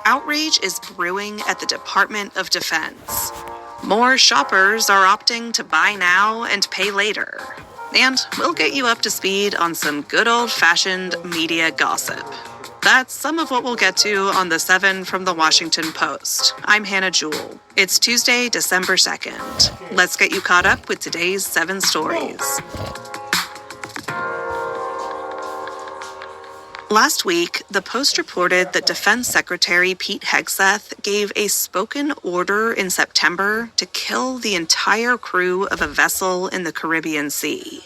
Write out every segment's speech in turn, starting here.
Outrage is brewing at the Department of Defense. More shoppers are opting to buy now and pay later. And we'll get you up to speed on some good old-fashioned media gossip. That's some of what we'll get to on the 7 from the Washington Post. I'm Hannah Jewell. It's Tuesday, December 2nd. Let's get you caught up with today's 7 stories. Last week, the Post reported that Defense Secretary Pete Hegseth gave a spoken order in September to kill the entire crew of a vessel in the Caribbean Sea.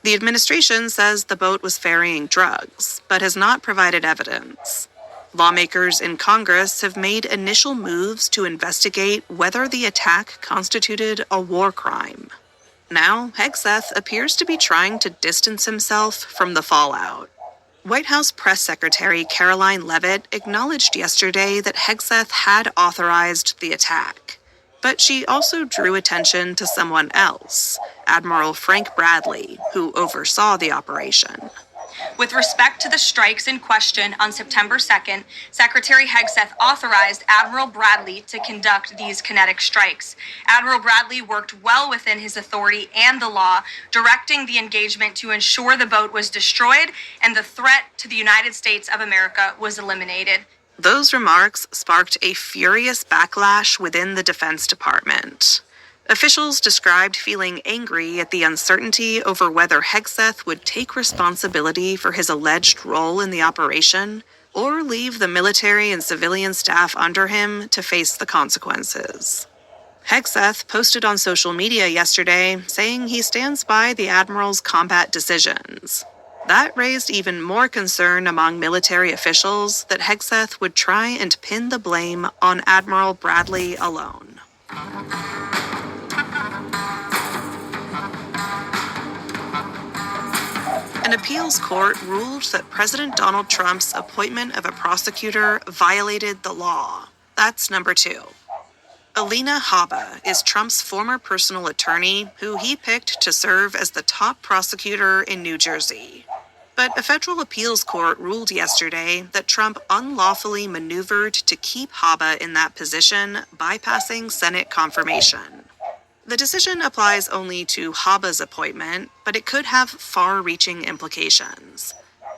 The administration says the boat was ferrying drugs, but has not provided evidence. Lawmakers in Congress have made initial moves to investigate whether the attack constituted a war crime. Now, Hegseth appears to be trying to distance himself from the fallout. White House Press Secretary Caroline Leavitt acknowledged yesterday that Hegseth had authorized the attack. But she also drew attention to someone else, Admiral Frank Bradley, who oversaw the operation. With respect to the strikes in question on September 2nd, Secretary Hegseth authorized Admiral Bradley to conduct these kinetic strikes. Admiral Bradley worked well within his authority and the law, directing the engagement to ensure the boat was destroyed and the threat to the United States of America was eliminated. Those remarks sparked a furious backlash within the Defense Department. Officials described feeling angry at the uncertainty over whether Hegseth would take responsibility for his alleged role in the operation or leave the military and civilian staff under him to face the consequences. Hegseth posted on social media yesterday saying he stands by the Admiral's combat decisions. That raised even more concern among military officials that Hegseth would try and pin the blame on Admiral Bradley alone. An appeals court ruled that President Donald Trump's appointment of a prosecutor violated the law. That's number 2. Alina Habba is Trump's former personal attorney who he picked to serve as the top prosecutor in New Jersey. But a federal appeals court ruled yesterday that Trump unlawfully maneuvered to keep Habba in that position, bypassing Senate confirmation. The decision applies only to Habba's appointment, but it could have far-reaching implications.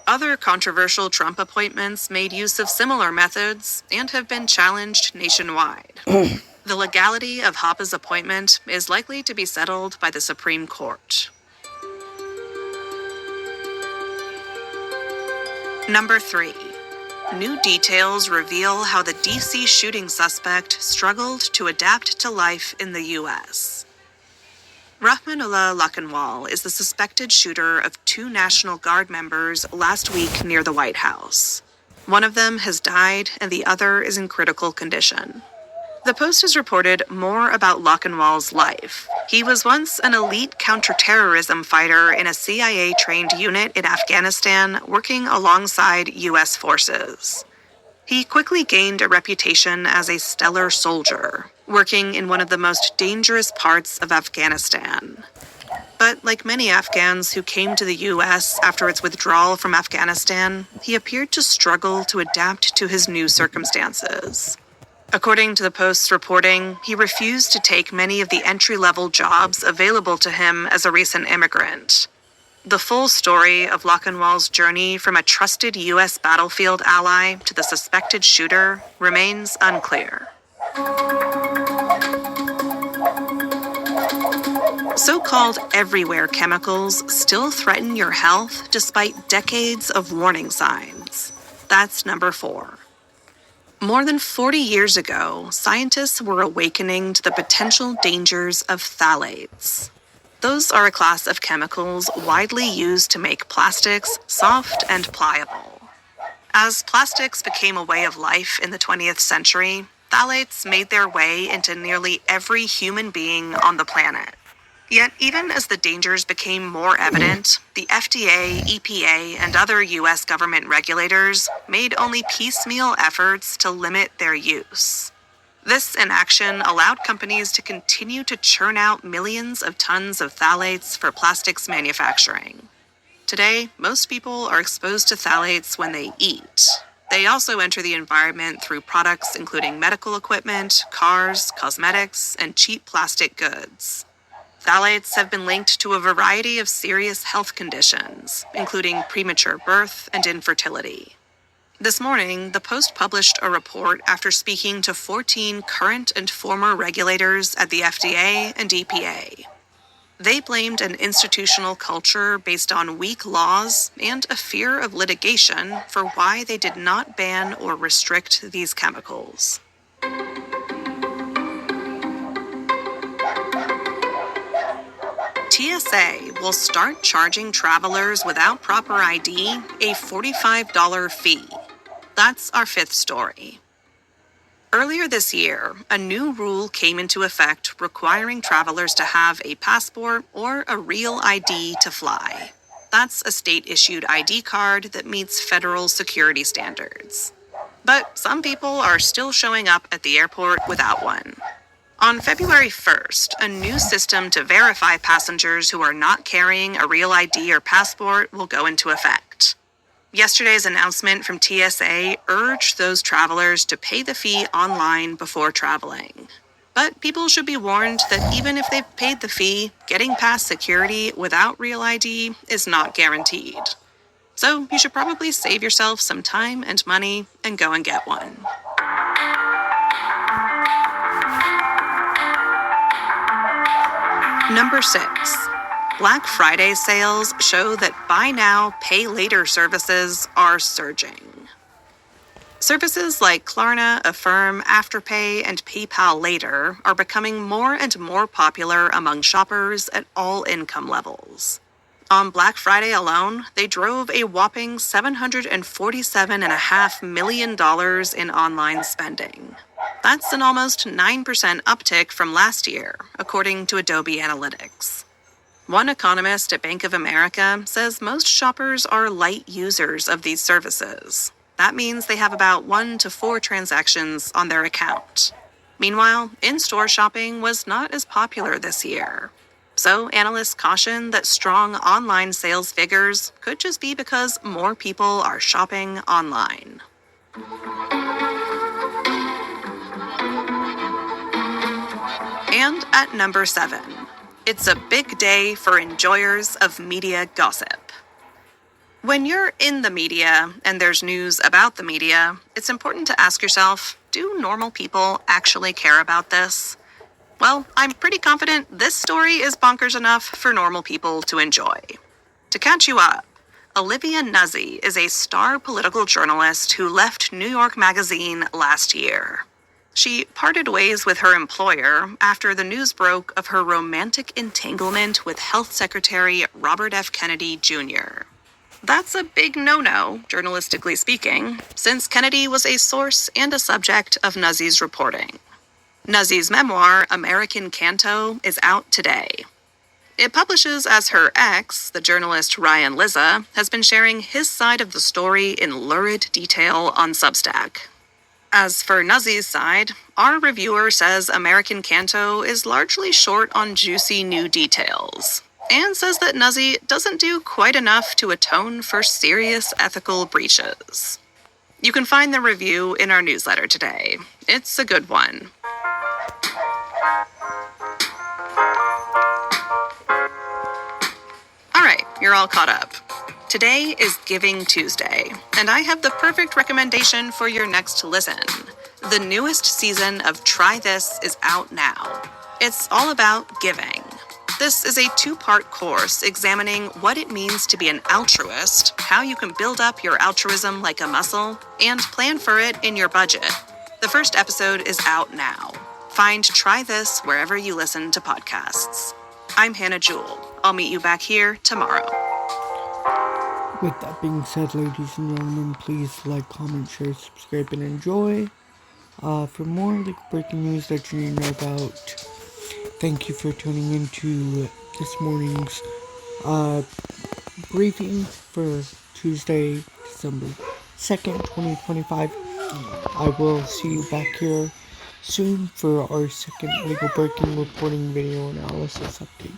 Other controversial Trump appointments made use of similar methods and have been challenged nationwide. The legality of Habba's appointment is likely to be settled by the Supreme Court. Number 3. New details reveal how the D.C. shooting suspect struggled to adapt to life in the U.S. Rahmanullah Lakhanwal is the suspected shooter of 2 National Guard members last week near the White House. One of them has died and the other is in critical condition. The Post has reported more about Lakhanwal's life. He was once an elite counterterrorism fighter in a CIA-trained unit in Afghanistan working alongside U.S. forces. He quickly gained a reputation as a stellar soldier, working in one of the most dangerous parts of Afghanistan. But like many Afghans who came to the U.S. after its withdrawal from Afghanistan, he appeared to struggle to adapt to his new circumstances. According to the Post's reporting, he refused to take many of the entry-level jobs available to him as a recent immigrant. The full story of Lakhanwal's journey from a trusted U.S. battlefield ally to the suspected shooter remains unclear. So-called everywhere chemicals still threaten your health despite decades of warning signs. That's number 4. More than 40 years ago, scientists were awakening to the potential dangers of phthalates. Those are a class of chemicals widely used to make plastics soft and pliable. As plastics became a way of life in the 20th century, phthalates made their way into nearly every human being on the planet. Yet, even as the dangers became more evident, the FDA, EPA, and other U.S. government regulators made only piecemeal efforts to limit their use. This inaction allowed companies to continue to churn out millions of tons of phthalates for plastics manufacturing. Today, most people are exposed to phthalates when they eat. They also enter the environment through products including medical equipment, cars, cosmetics, and cheap plastic goods. Phthalates have been linked to a variety of serious health conditions, including premature birth and infertility. This morning, the Post published a report after speaking to 14 current and former regulators at the FDA and EPA. They blamed an institutional culture based on weak laws and a fear of litigation for why they did not ban or restrict these chemicals. TSA will start charging travelers without proper ID a $45 fee. That's our fifth story. Earlier this year, a new rule came into effect requiring travelers to have a passport or a real ID to fly. That's a state-issued ID card that meets federal security standards. But some people are still showing up at the airport without one. On February 1st, a new system to verify passengers who are not carrying a real ID or passport will go into effect. Yesterday's announcement from TSA urged those travelers to pay the fee online before traveling. But people should be warned that even if they've paid the fee, getting past security without real ID is not guaranteed. So you should probably save yourself some time and money and go and get one. Number 6. Black Friday sales show that buy now, pay later services are surging. Services like Klarna, Affirm, Afterpay, and PayPal Later are becoming more and more popular among shoppers at all income levels. On Black Friday alone, they drove a whopping $747.5 million in online spending. That's an almost 9% uptick from last year, according to Adobe Analytics. One economist at Bank of America says most shoppers are light users of these services. That means they have about 1 to 4 transactions on their account. Meanwhile, in-store shopping was not as popular this year. So analysts caution that strong online sales figures could just be because more people are shopping online. And at number 7, it's a big day for enjoyers of media gossip. When you're in the media and there's news about the media, it's important to ask yourself, do normal people actually care about this? Well, I'm pretty confident this story is bonkers enough for normal people to enjoy. To catch you up, Olivia Nuzzi is a star political journalist who left New York Magazine last year. She parted ways with her employer after the news broke of her romantic entanglement with Health Secretary Robert F. Kennedy Jr. That's a big no-no, journalistically speaking, since Kennedy was a source and a subject of Nuzzi's reporting. Nuzzi's memoir, American Canto, is out today. It publishes as her ex, the journalist Ryan Lizza, has been sharing his side of the story in lurid detail on Substack. As for Nuzzi's side, our reviewer says American Canto is largely short on juicy new details, and says that Nuzzi doesn't do quite enough to atone for serious ethical breaches. You can find the review in our newsletter today. It's a good one. All right, you're all caught up. Today is Giving Tuesday, and I have the perfect recommendation for your next listen. The newest season of Try This is out now. It's all about giving. This is a 2-part course examining what it means to be an altruist, how you can build up your altruism like a muscle, and plan for it in your budget. The first episode is out now. Find Try This wherever you listen to podcasts. I'm Hannah Jewell. I'll meet you back here tomorrow. With that being said, ladies and gentlemen, please like, comment, share, subscribe, and enjoy. For more legal breaking news that you need to know about, thank you for tuning into this morning's briefing for Tuesday, December 2nd, 2025. I will see you back here soon for our second legal breaking reporting video analysis update.